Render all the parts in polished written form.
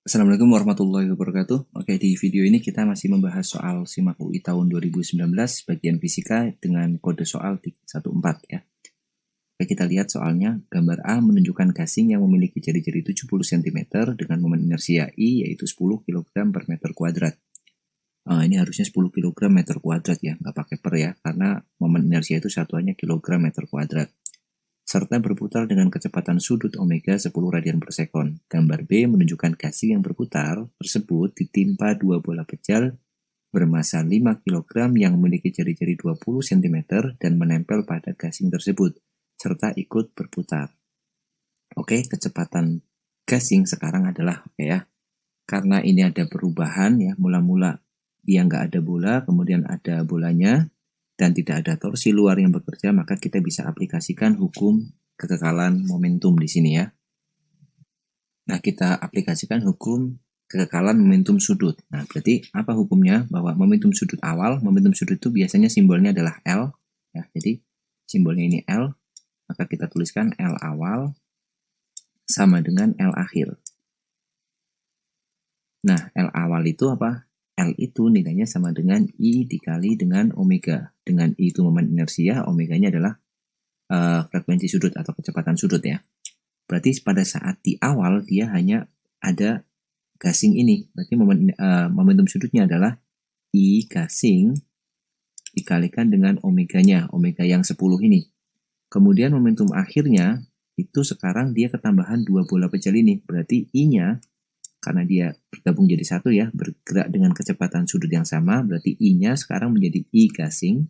Assalamualaikum warahmatullahi wabarakatuh. Oke, di video ini kita masih membahas soal SIMAK UI tahun 2019 bagian fisika dengan kode soal 314 ya. Oke, kita lihat soalnya. Gambar A menunjukkan gasing yang memiliki jari-jari 70 cm dengan momen inersia I yaitu 10 kg per meter kuadrat. Ini harusnya 10 kg meter kuadrat ya, nggak pakai per ya, karena momen inersia itu satuannya kilogram meter kuadrat. Serta berputar dengan kecepatan sudut omega 10 radian per sekon. Gambar B menunjukkan gasing yang berputar tersebut ditimpa dua bola pejal bermasa 5 kg yang memiliki jari-jari 20 cm dan menempel pada gasing tersebut, serta ikut berputar. Oke, kecepatan gasing sekarang adalah, karena ini ada perubahan ya, mula-mula dia nggak ada bola, kemudian ada bolanya, dan tidak ada torsi luar yang bekerja, maka kita bisa aplikasikan hukum kekekalan momentum di sini ya. Nah, kita aplikasikan hukum kekekalan momentum sudut. Nah, berarti apa hukumnya? Bahwa momentum sudut awal, momentum sudut itu biasanya simbolnya adalah L. Ya, jadi simbolnya ini L, maka kita tuliskan L awal sama dengan L akhir. Nah, L awal itu apa? L itu nilainya sama dengan I dikali dengan omega. Dengan I itu momen inersia, omeganya adalah frekuensi sudut atau kecepatan sudut ya. Berarti pada saat di awal dia hanya ada gasing ini. Berarti momentum sudutnya adalah I gasing dikalikan dengan omeganya, omega yang 10 ini. Kemudian momentum akhirnya itu sekarang dia ketambahan dua bola pejal ini. Berarti I-nya karena dia bergabung jadi satu ya, bergerak dengan kecepatan sudut yang sama, berarti I-nya sekarang menjadi I gasing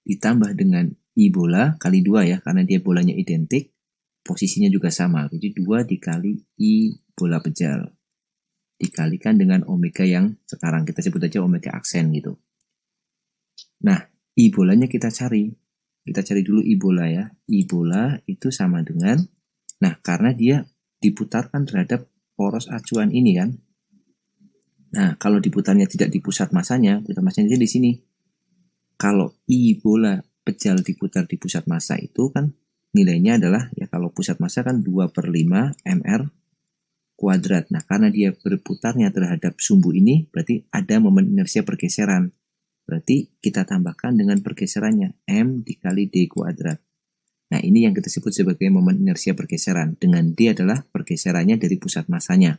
ditambah dengan I bola kali 2 ya, karena dia bolanya identik, posisinya juga sama. Jadi 2 dikali I bola pejal dikalikan dengan omega yang sekarang kita sebut aja omega aksen gitu. Nah, I bolanya kita cari. Kita cari dulu I bola ya. I bola itu sama dengan, nah karena dia diputarkan terhadap poros acuan ini kan. Nah, kalau diputarnya tidak di pusat masanya, pusat masanya di sini. Kalau I bola pejal diputar di pusat massa itu kan nilainya adalah, ya kalau pusat massa kan 2/5 mr kuadrat. Nah, karena dia berputarnya terhadap sumbu ini, berarti ada momen inersia pergeseran. Berarti kita tambahkan dengan pergeserannya, M dikali D kuadrat. Nah, ini yang kita sebut sebagai momen inersia pergeseran. Dengan D adalah pergeserannya dari pusat massanya.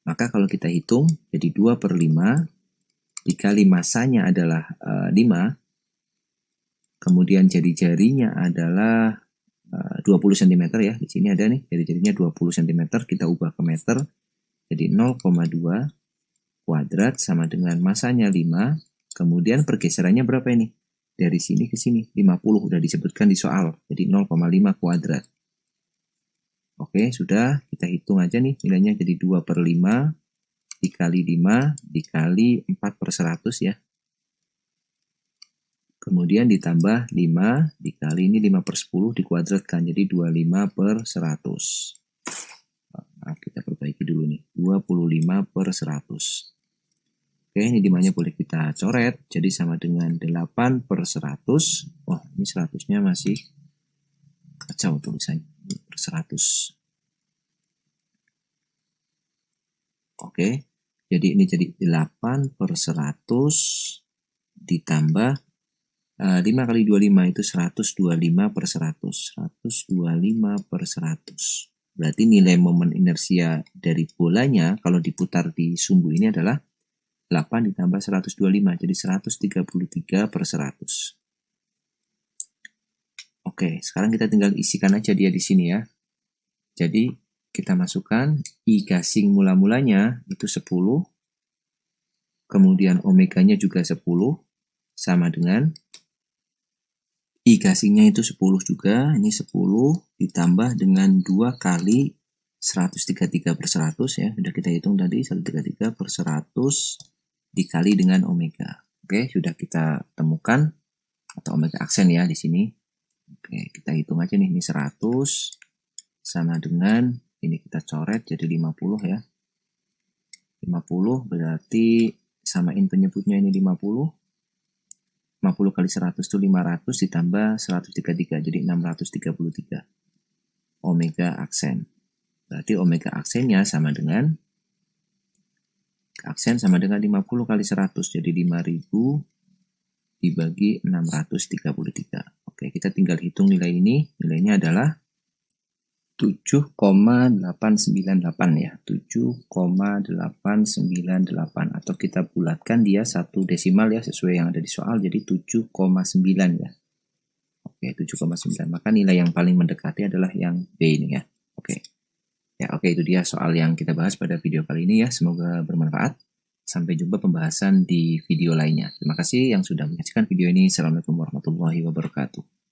Maka kalau kita hitung, jadi 2/5 dikali massanya adalah 5, kemudian jari-jarinya adalah 20 cm ya. Di sini ada nih, jari-jarinya 20 cm, kita ubah ke meter. Jadi 0,2 kuadrat sama dengan massanya 5, kemudian pergeserannya berapa ini? Dari sini ke sini, 50, udah disebutkan di soal. Jadi 0,5 kuadrat. Oke, sudah, kita hitung aja nih nilainya, jadi 2/5 dikali 5 dikali 4/100 ya. Kemudian ditambah 5 dikali ini 5/10 dikuadratkan, jadi 25/100. Nah, kita perbaiki dulu nih, 25/100. Oke, ini dimana boleh kita coret, jadi sama dengan 8/100. Wah, ini 100-nya masih kacau tulisannya, per 100. Oke, jadi ini jadi 8/100 ditambah 5 kali 25 itu 125/100. 125/100. Berarti nilai momen inersia dari bolanya kalau diputar di sumbu ini adalah 8 ditambah 125, jadi 133/100. Oke, sekarang kita tinggal isikan aja dia di sini ya. Jadi kita masukkan I gasing mula-mulanya itu 10, kemudian omeganya juga 10, sama dengan I gasingnya itu 10 juga, ini 10 ditambah dengan 2 kali 133/100 ya, sudah kita hitung tadi 133/100 dikali dengan omega. Oke, sudah kita temukan, atau omega aksen ya di sini. Oke, kita hitung aja nih, ini 100 sama dengan, ini kita coret jadi 50 ya. 50 berarti samain penyebutnya ini 50. 50 kali 100 itu 500 ditambah 133, jadi 633 omega aksen. Berarti omega aksennya sama dengan 50 kali 100, jadi 5000 dibagi 633. Oke, kita tinggal hitung nilai ini. Nilainya adalah 7,898 ya. 7,898 atau kita bulatkan dia satu desimal ya sesuai yang ada di soal, jadi 7,9 ya. Oke, 7,9. Maka nilai yang paling mendekati adalah yang B ini ya. Oke. Ya, oke, itu dia soal yang kita bahas pada video kali ini ya. Semoga bermanfaat. Sampai jumpa pembahasan di video lainnya. Terima kasih yang sudah menyaksikan video ini. Assalamualaikum warahmatullahi wabarakatuh.